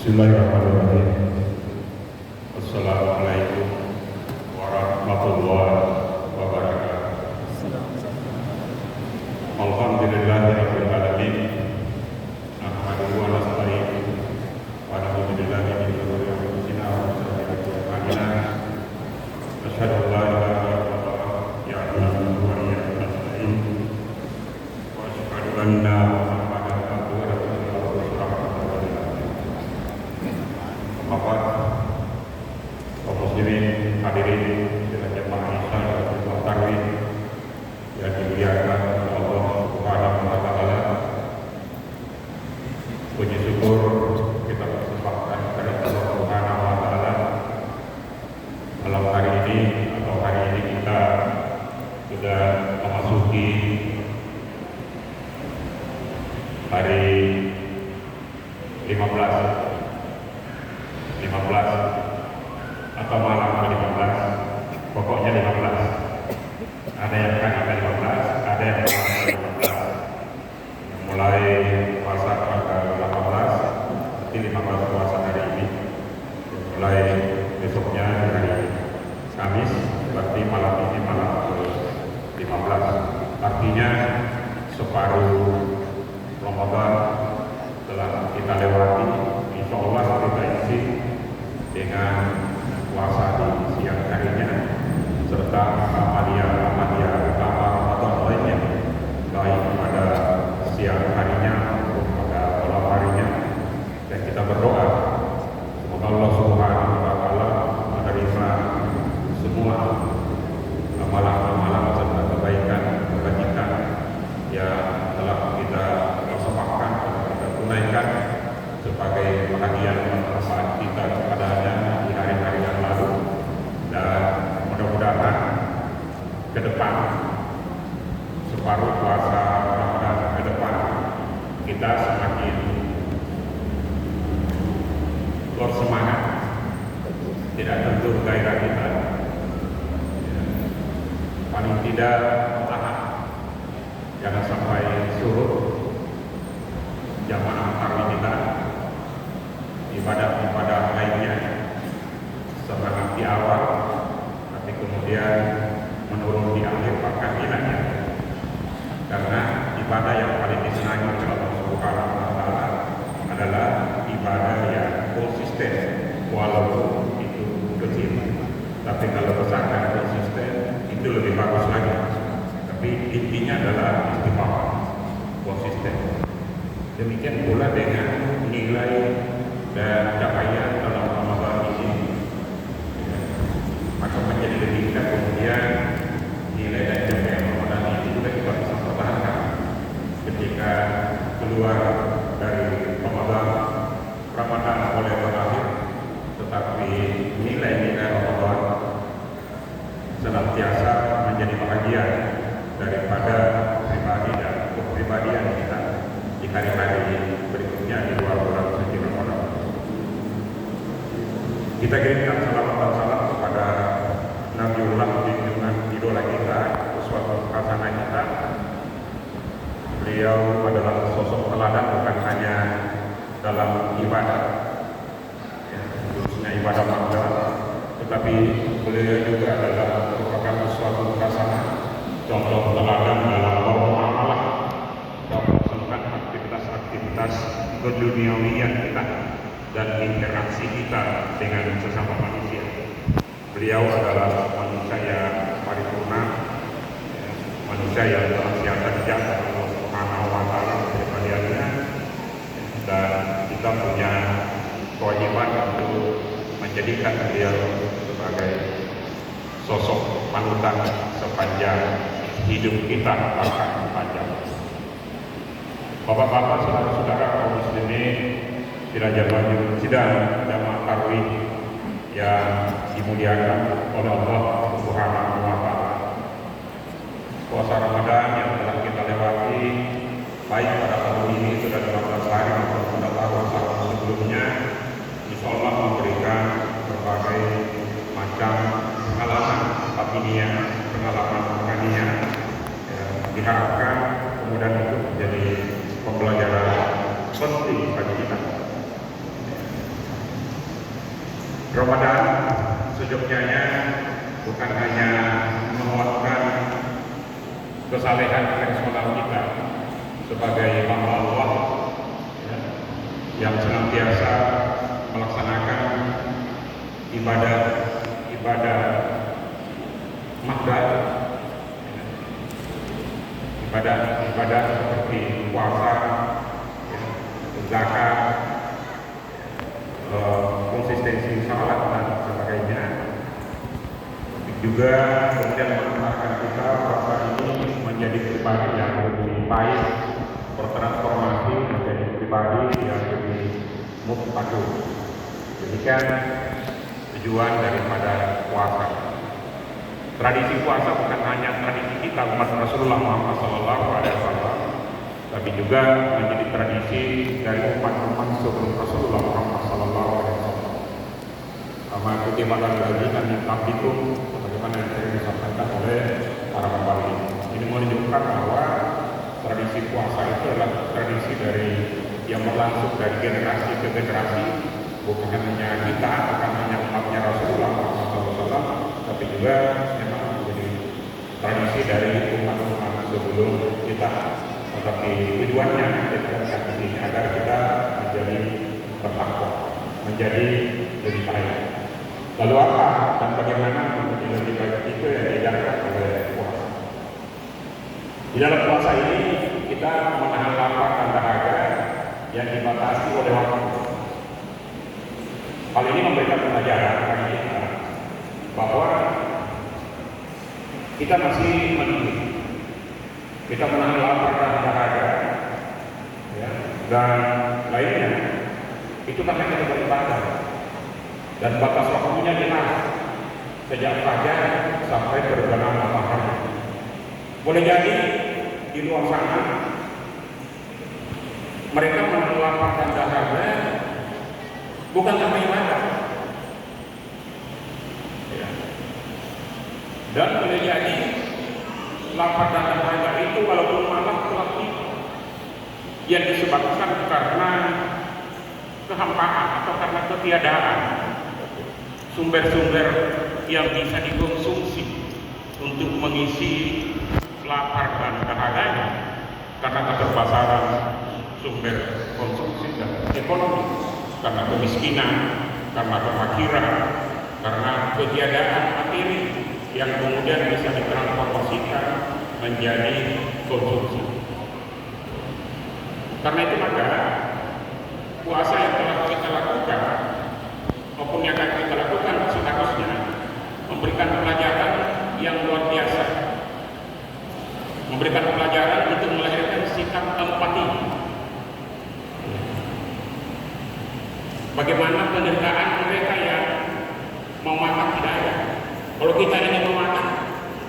Bismillahirrahmanirrahim. Assalamualaikum warahmatullahi wabarakatuh. Alhamdulillahirabbil alamin. Nahmaduhu wa nasta'inuhu wa na'udzu billahi min shururi anfusina wa min sayyiati a'malina. Asyhadu an la ilaha illallah wahdahu la syarika lahu wa asyhadu anna Muhammadan abduhu wa kaum muslimin hadirin dengan jemaah Isya dan jemaah tarawih yang dimuliakan oleh Allah Subhanahu wa taala. Puji syukur kita persembahkan kepada Allah Subhanahu wa taala. Malam hari ini atau hari ini kita sudah memasuki hari 15 atau malam ke-15, pokoknya 15. Ada yang kan ada 15, ada yang ke-15. Mulai puasa tanggal 18, nanti 15 puasa hari ini. Mulai besoknya hari Kamis, berarti malam ini malam ke-15. Artinya separuh Ramadan telah kita lewati. Insya Allah kita isi dengan puasa di siang harinya serta amalia utama Ramadan lainnya, baik pada siang harinya maupun pada malam harinya. Dan kita berdoa semoga Allah Subhanahu wa taala menerima semua amalan-amalan serta kebaikan yang telah kita persembahkan dan kita tunaikan sebagai bahagian manfaat kita kepadanya di hari-hari yang lalu. Dan mudah-mudahan ke depan, separuh puasa Ramadan ke depan, kita semakin bersemangat, tidak tentu gairah kita, paling tidak tahan, jangan sampai surut jamaah tarawih kita, ibadah-ibadah lainnya semangat di awal, tapi kemudian menurun di akhir bahkan hilangnya. Karena ibadah yang paling disenangi oleh Allah Subhanahu wa taala adalah ibadah yang konsisten, walaupun itu kecil. Tapi kalau besar dan konsisten itu lebih bagus lagi. Tapi intinya adalah istiqamah, konsisten. Demikian pula dengan nilai dan capaian dalam Ramadan ini, maka menjadi lebih indah kemudian nilai dan capaian Ramadan ini juga kita bisa pertahankan ketika keluar dari Ramadan boleh berakhir, tetapi nilai-nilai Ramadan senantiasa menjadi bahagian daripada pribadi dan kepribadian kita di hari-hari berikutnya di luar bulan suci Ramadan. Kita kirimkan salam dan salam kepada Nabiullah junjungan idola kita, uswatun hasanah kita. Beliau adalah sosok teladan bukan hanya dalam ibadah, khususnya ibadah malam, tetapi beliau juga adalah merupakan uswatun hasanah, contoh teladan dalam bermuamalah dan melaksanakan aktivitas keduniawian kita dan interaksi kita dengan sesama manusia. Beliau adalah manusia yang paripurna, manusia yang senantiasa dijaga Allah Subhanahu wa taala kepribadiannya, dan kita punya kewajiban untuk menjadikan beliau sebagai sosok panutan sepanjang hidup kita bahkan panjang. Bapak-bapak, saudara-saudara kaum muslimin sidang jamaah tarawih yang dimuliakan oleh Allah Subhanahu wa taala. Puasa Ramadan yang telah kita lewati, baik pada tahun ini sudah 12 hari maupun pada tahun-tahun sebelumnya, insyaallah memberikan berbagai macam pengalaman batiniah, pengalaman rohaniah. Diharapkan kemudian itu menjadi pembelajaran penting bagi kita. Ramadan sejognyanya bukan hanya menguatkan kesalehan personal kita sebagai hamba Allah ya, yang senantiasa melaksanakan ibadah mahdoh, ibadah seperti puasa, ya, zakat, konsistensi salat dan sebagainya. Juga kemudian mengantarkan kita puasa ini menjadi pribadi yang lebih baik, bertransformasi menjadi pribadi yang lebih mutlak. Demikian tujuan daripada puasa. Tradisi puasa bukan hanya tradisi kita umat Rasulullah Muhammad SAW, tapi juga menjadi tradisi dari umat-umat sebelum Rasulullah Muhammad SAW. Kama kutiba alal ladzina min qablikum, sebagaimana yang tadi disampaikan oleh para pembawi. Ini menunjukkan bahwa tradisi puasa itu adalah tradisi dari yang berlangsung dari generasi ke generasi, bukan hanya kita, bukan hanya umatnya Rasulullah Muhammad SAW, tapi juga memang menjadi tradisi dari umat-umat sebelum kita. Tetapi tujuannya kita di sini agar kita menjadi bertakwa, menjadi lebih baik. Lalu apa dan bagaimana menjadi lebih baik itu yang diajarkan oleh puasa. Di dalam puasa ini kita menahan lapar dan dahaga yang dibatasi oleh waktu. Hal ini memberikan pelajaran bagi kita bahwa kita masih menunggu. Kita menahan lapar dan dahaga, ya, dan lainnya itu karena kita beribadah dan batas waktunya jelas sejak fajar sampai terbenam matahari. Boleh jadi di luar sana mereka menahan lapar dan dahaga bukan karena ibadah, ya. Dan boleh jadi lapar dan dahaga itu walaupun malam telah tiba yang disebabkan karena kehampaan atau karena ketiadaan sumber-sumber yang bisa dikonsumsi untuk mengisi lapar dan dahaganya, karena keterbatasan sumber konsumsi dan ekonomi, karena kemiskinan, karena kefakiran, karena ketiadaan materi yang kemudian bisa ditransformasikan menjadi konsumsi. Karena itu maka puasa yang telah kita lakukan maupun yang akan kita lakukan seharusnya memberikan pelajaran yang luar biasa, memberikan pelajaran untuk melahirkan sikap empati. Bagaimana penderitaan mereka yang mau makan tidak ada. Kalau kita ingin mau makan,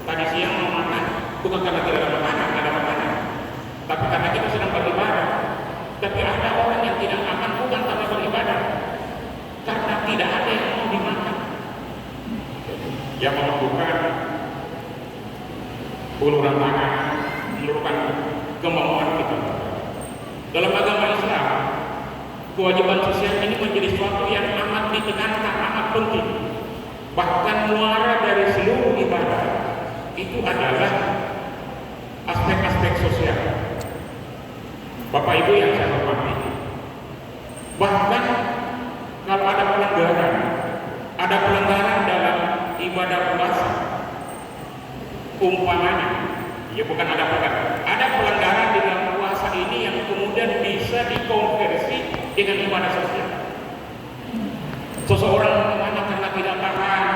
tadi siang mau makan, bukan karena tidak ada makanan, ada makanan, tapi karena kita sedang beribadah. Tapi ada orang yang tidak makan bukan karena beribadah, karena tidak ada yang mau dimakan. Yang membutuhkan uluran tangan, memerlukan kemauan kita. Dalam agama Islam, kewajiban sosial ini menjadi sesuatu yang amat ditekankan, amat penting. Bahkan muara dari seluruh ibadah itu adalah aspek-aspek sosial. Bapak Ibu yang saya hormati, bahkan kalau ada pelanggaran dalam ibadah puasa, umpamanya, ya bukan ada pelanggaran di dalam puasa ini yang kemudian bisa dikonversi dengan ibadah sosial. Seseorang mana karena tidak tahan,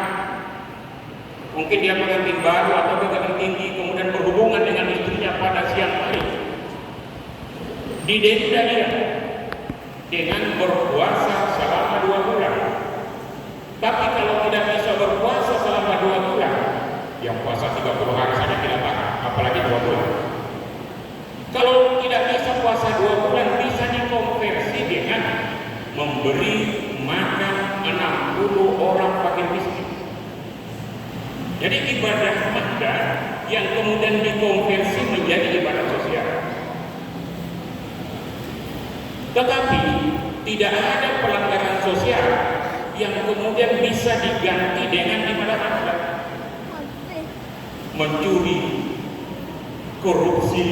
mungkin dia pengantin baru atau pengantin tinggi, kemudian berhubungan dengan istrinya pada siang hari, didenda dia dengan berpuasa selama 2 bulan. Tapi kalau tidak bisa berpuasa selama 2 bulan, yang puasa 30 hari saja tidak tahan, apalagi 2 bulan. Kalau tidak bisa puasa 2 bulan, bisa dikonversi dengan memberi makan 60 orang fakir miskin. Jadi ibadah mahdoh yang kemudian dikonversi menjadi ibadah sosial. Tetapi tidak ada pelanggaran sosial yang kemudian bisa diganti dengan ibadah akhirat. Mencuri, korupsi,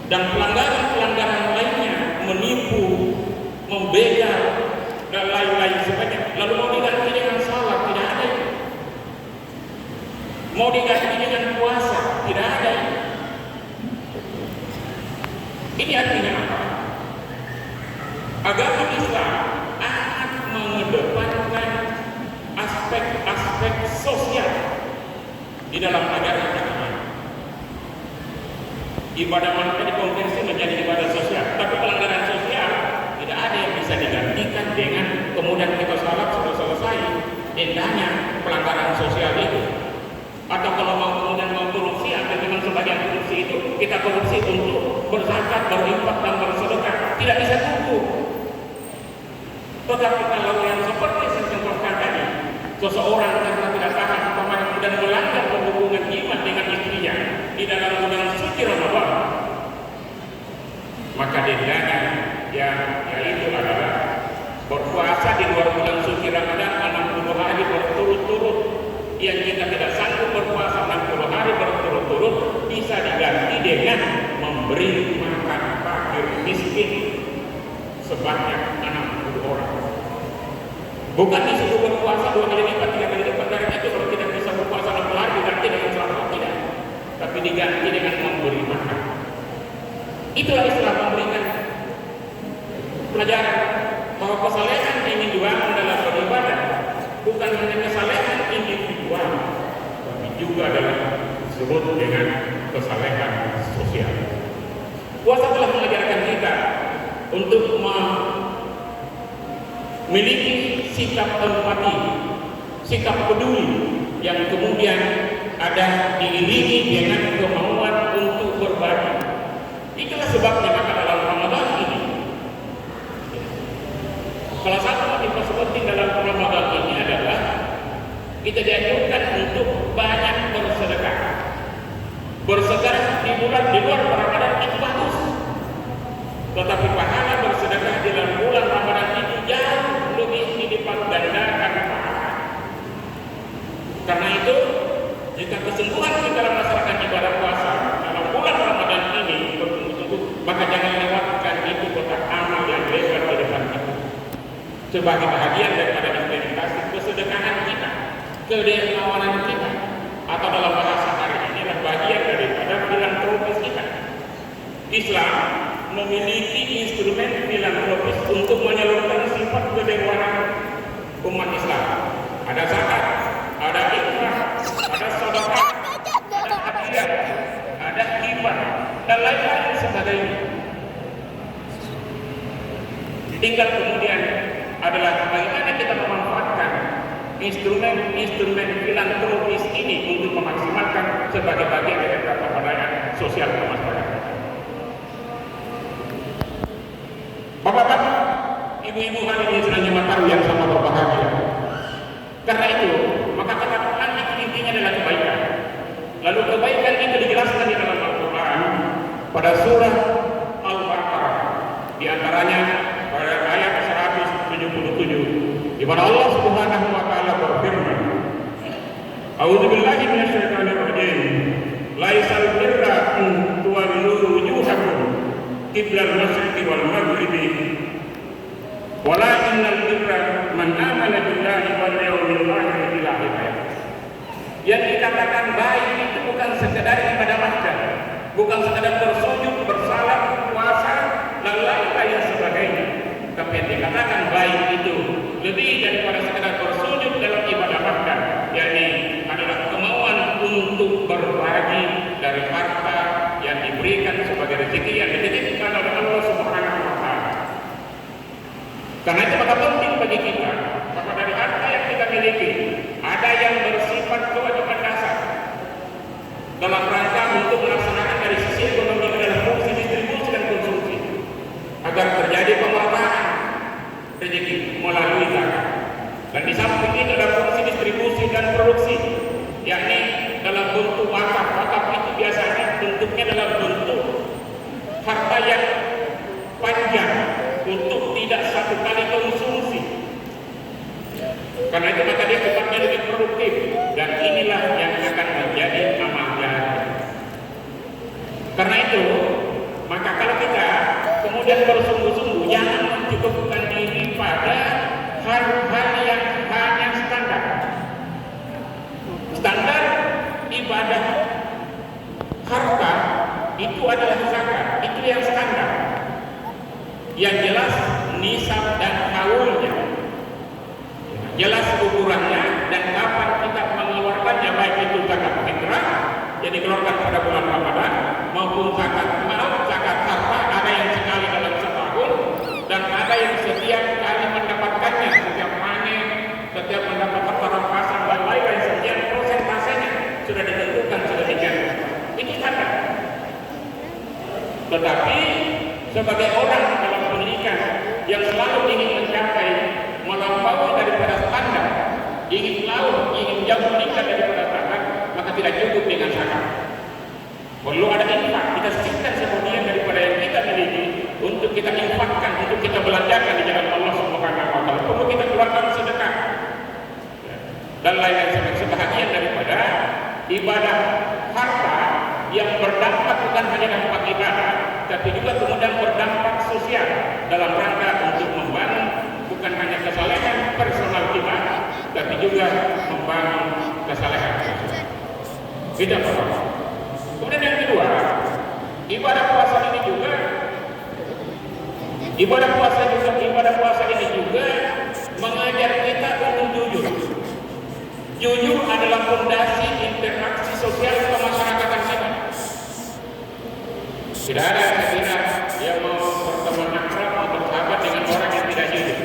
dan pelanggaran-pelanggaran lainnya, menipu, membegal, dan lain-lain sebagainya. Lalu mau diganti dengan salat, tidak ada. Mau diganti dengan puasa, tidak ada. Ini artinya apa? Agama Islam akan mengedepankan aspek-aspek sosial di dalam agama. Ibadah manusia dikonversi menjadi ibadah sosial, tapi pelanggaran sosial tidak ada yang bisa digantikan dengan kemudian kita salat sudah selesai. Indahnya pelanggaran sosial itu. Atau kalau mau kemudian mau korupsi, atau dengan sebagian korupsi itu kita korupsi untuk berzakat, berinfak dan bersedekah, tidak bisa tunggu. Tetapi kalau yang seperti saya contohkan tadi, seseorang karena tidak tahan dan melanggar hubungan iman dengan istrinya di dalam bulan suci Ramadan, maka dendanya yaitu adalah berpuasa di luar bulan suci Ramadan 60 hari berturut-turut. Yang kita tidak sanggup berpuasa 60 hari berturut-turut bisa diganti dengan memberi makan fakir miskin sebanyak 60 orang. Bukan disuruh berpuasa 2 kali lipat, 3 kali lipat dari itu. Kalau kita bisa berpuasa 60 hari diganti dengan selama tidak, tapi diganti dengan memberi makan. Itulah Islam memberikan pelajaran bahwa kesalehan ingin dibangun dalam beribadah bukan hanya kesalehan individual, tapi juga dalam disebut dengan kesalehan sosial. Puasa telah mengajarkan kita untuk memiliki sikap empati, sikap peduli yang kemudian ada diiringi dengan kemauan untuk berbagi. Itulah sebabnya maka dalam Ramadan ini, salah satu motivasi penting dalam Ramadan ini adalah kita dianjurkan untuk banyak bersedekah. Bersedekah di luar Ramadan itu bagus, tetapi pahala bersedekah di dalam bulan Ramadan itu jauh lebih dilipat gandakan pahala. Karena itu, jika kesungguhan kita dalam melaksanakan ibadah puasa dalam bulan Ramadan ini bersungguh-sungguh, maka jangan lewatkan itu kotak amal yang lebar di depan kita sebagai bahagian daripada implementasi kesedekahan kita, kedermawanan kita, atau dalam bahasa hari ini adalah bagian daripada filantropis kita. Islam memiliki instrumen filantropis untuk menyalurkan sifat kedermawanan umat Islam. Ada zakat, ada infak, ada sedekah, ada hadiah, ada hibah, dan lain-lain sebagainya. Tinggal kemudian adalah bagaimana kita memanfaatkan instrumen filantropis ini untuk memaksimalkan sebagai bagian dari pemberdayaan sosial kemasyarakatan. Bapak-bapak, ibu-ibu hari ini sedang Nataru yang sama berbahagia. Karena itu, maka ketakwaan itu intinya adalah kebaikan. Lalu kebaikan itu dijelaskan di dalam Al-Quran pada surah Al-Baqarah, di antaranya pada ayat 177, di mana Allah Subhanahu wa taala berfirman, A'udzubillahi minasyaitonir rajim. Laisal birra an tuwallu wujuhakum qiblal masyriqi wal maghribi walakinnal birra man amana billahi wal yawmil akhir ila akhir. Yang dikatakan baik itu bukan sekedar ibadah wajib, bukan sekedar bersujud, bersalat, puasa, dan lain-lain sebagainya. Tapi yang dikatakan baik itu lebih daripada sekedar bersujud dalam ibadah wajib, yakni adalah kemauan untuk berbagi dari harta yang diberikan sebagai rezeki yang dititipkan oleh Allah Subhanahu wa taala. Karena itu maka penting bagi kita, maka dari harta yang kita miliki ada yang bersifat kewajiban dasar dalam rangka untuk melaksanakan dari sisi ekonomi adalah fungsi distribusi dan konsumsi agar terjadi pemerataan rezeki melalui zakat. Dan di samping itu ada fungsi distribusi dan produksi, yakni dalam bentuk wakaf. Wakaf itu biasanya bentuknya dalam bentuk harta yang panjang untuk tidak satu kali konsumsi. supaya sifatnya lebih produktif, dan inilah yang akan menjadi amal jariah. Karena itu, maka kalau kita kemudian bersungguh-sungguh jangan mencukupkan diri pada hal-hal yang hanya standar. Standar ibadah harta itu adalah zakat, itu yang standar. Yang jelas nisab dan haulnya, jelas ukurannya dan kapan kita mengeluarkannya, baik itu zakat fitrah yang dikeluarkan pada bulan Ramadan maupun zakat mal, zakat harta, ada yang sekali dalam setahun dan ada yang setiap kali mendapatkannya, setiap panen, setiap mendapatkan perampasan dan lain-lain, setiap prosentasenya sudah ditentukan sedemikian. Itu standar. Tetapi sebagai orang dalam pendidikan yang selalu ingin mencapai melampaui daripada standar, ingin jauh meningkat daripada standar, maka tidak cukup dengan zakat. Perlu ada infak, kita sisihkan sebagian daripada yang kita miliki untuk kita infakkan, untuk kita belanjakan di jalan Allah Subhanahu wa taala. Perlu kita keluarkan sedekah dan lain-lain, sebahagian daripada ibadah harta yang berdampak bukan hanya dampak ibadah, tapi juga kemudian berdampak sosial dalam rangka untuk membangun bukan hanya kesalehan personal kita, tapi juga membangun kesalehan sosial. Itu pertama. Kemudian yang kedua, ibadah puasa ini juga mengajar kita untuk jujur. Jujur adalah fondasi interaksi sosial kemasyarakatan kita. Tidak ada yang mau berteman akrab, mau bersahabat dengan orang yang tidak jujur.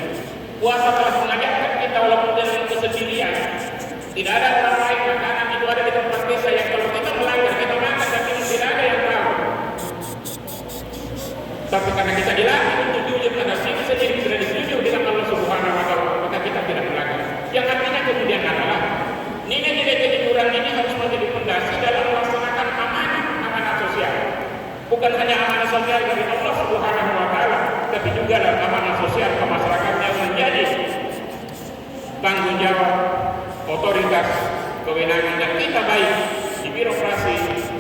Puasa telah mengajarkan kita walaupun dalam kesendirian. Tidak ada orang lain, makanan itu ada di tempat desa yang kalau kita melanggar, kita makan tapi tidak ada yang tahu. Tapi karena kita dilatih untuk jujur terhadap diri sendiri, sudah dijujur dengan Allah Subhanahu wa taala, maka kita tidak melanggar. Yang artinya kemudian adalah nilai-nilai kejujuran ini harus menjadi fondasi dalam melaksanakan amanah sosial. Bukan hanya amanah sosial dari Allah Subhanahu wa taala, tapi juga amanah sosial ke masyarakat yang menjadi tanggung jawab otoritas kewenangan yang kita baik di birokrasi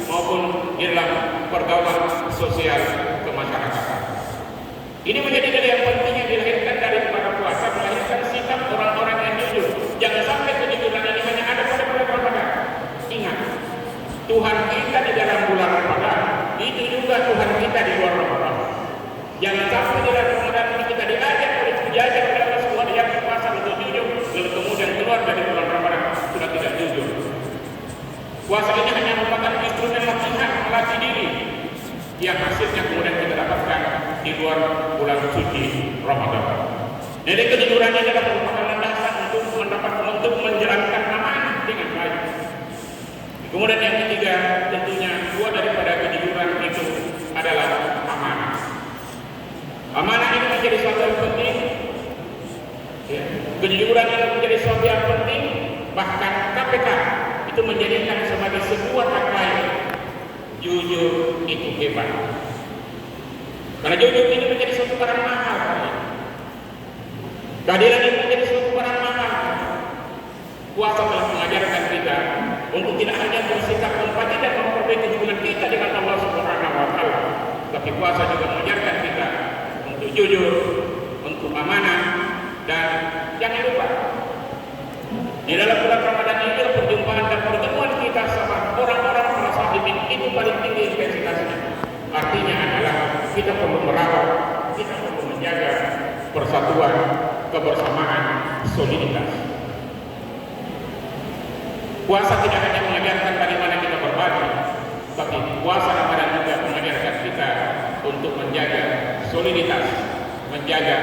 maupun di dalam pergaulan sosial kemasyarakatan. Ini menjadi nilai yang penting yang dilahirkan dari para puasa, melahirkan sikap orang-orang yang jujur. Jangan sampai kejujuran ini hanya ada pada bulan Ramadan. Ingat, Tuhan kita di dalam bulan Ramadan, itu juga Tuhan kita di luar Ramadan. Jangan sampai di dalam Ramadan ini kita diajak oleh penjajah oleh Allah SWT yang puasa untuk jujur, lalu kemudian keluar dari bulan Ramadan sudah tidak jujur. Puasa ini hanya merupakan instrumen latihan, melatih diri yang hasilnya kemudian kita dapatkan di luar bulan suci Ramadan. Jadi kejujuran ini adalah merupakan landasan untuk menjalankan amanah dengan baik. Kemudian yang ketiga, tentunya buah daripada kejujuran itu adalah amanah. Amanah ini menjadi suatu yang penting. Kejujuran ini menjadi suatu yang penting. Bahkan KPK itu menjadikan sebagai sebuah tagline, jujur itu hebat. Karena jujur ini menjadi suatu barang mahal. Keadilan ini menjadi suatu barang mahal. Puasa telah mengajarkan kita untuk tidak hanya bersikap empati dan memperbaiki hubungan kita dengan Allah Subhanahu wa taala, tapi puasa juga mengajarkan kita untuk jujur, untuk amanah, dan jangan lupa di dalam bulan Ramadan ini perjumpaan dan pertemuan kita sama orang-orang para sahabat itu paling tinggi intensitasnya. Artinya adalah kita perlu merawat, kita perlu menjaga persatuan, kebersamaan, soliditas. Puasa tidak hanya mengajarkan bagaimana kita berbagi, tapi puasa Ramadan juga mengajarkan kita untuk menjaga soliditas, menjaga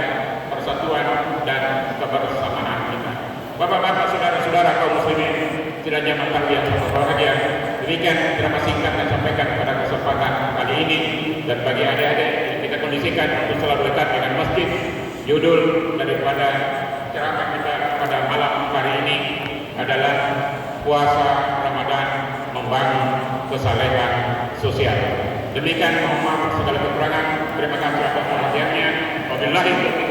persatuan dan kebersamaan kita. Bapak-bapak, saudara-saudara kaum muslimin, kiranya mata yang berbahagia. Demikian drama singkat yang sampaikan pada kesempatan kali ini, dan bagi adik-adik yang kita kondisikan untuk selalu dekat dengan masjid. Judul daripada ceramah kita pada malam hari ini adalah puasa Ramadan membangun kesalehan sosial. Demikian, mohon maaf segala kekurangan. Terima kasih atas perhatiannya. Wabillahi taufiq.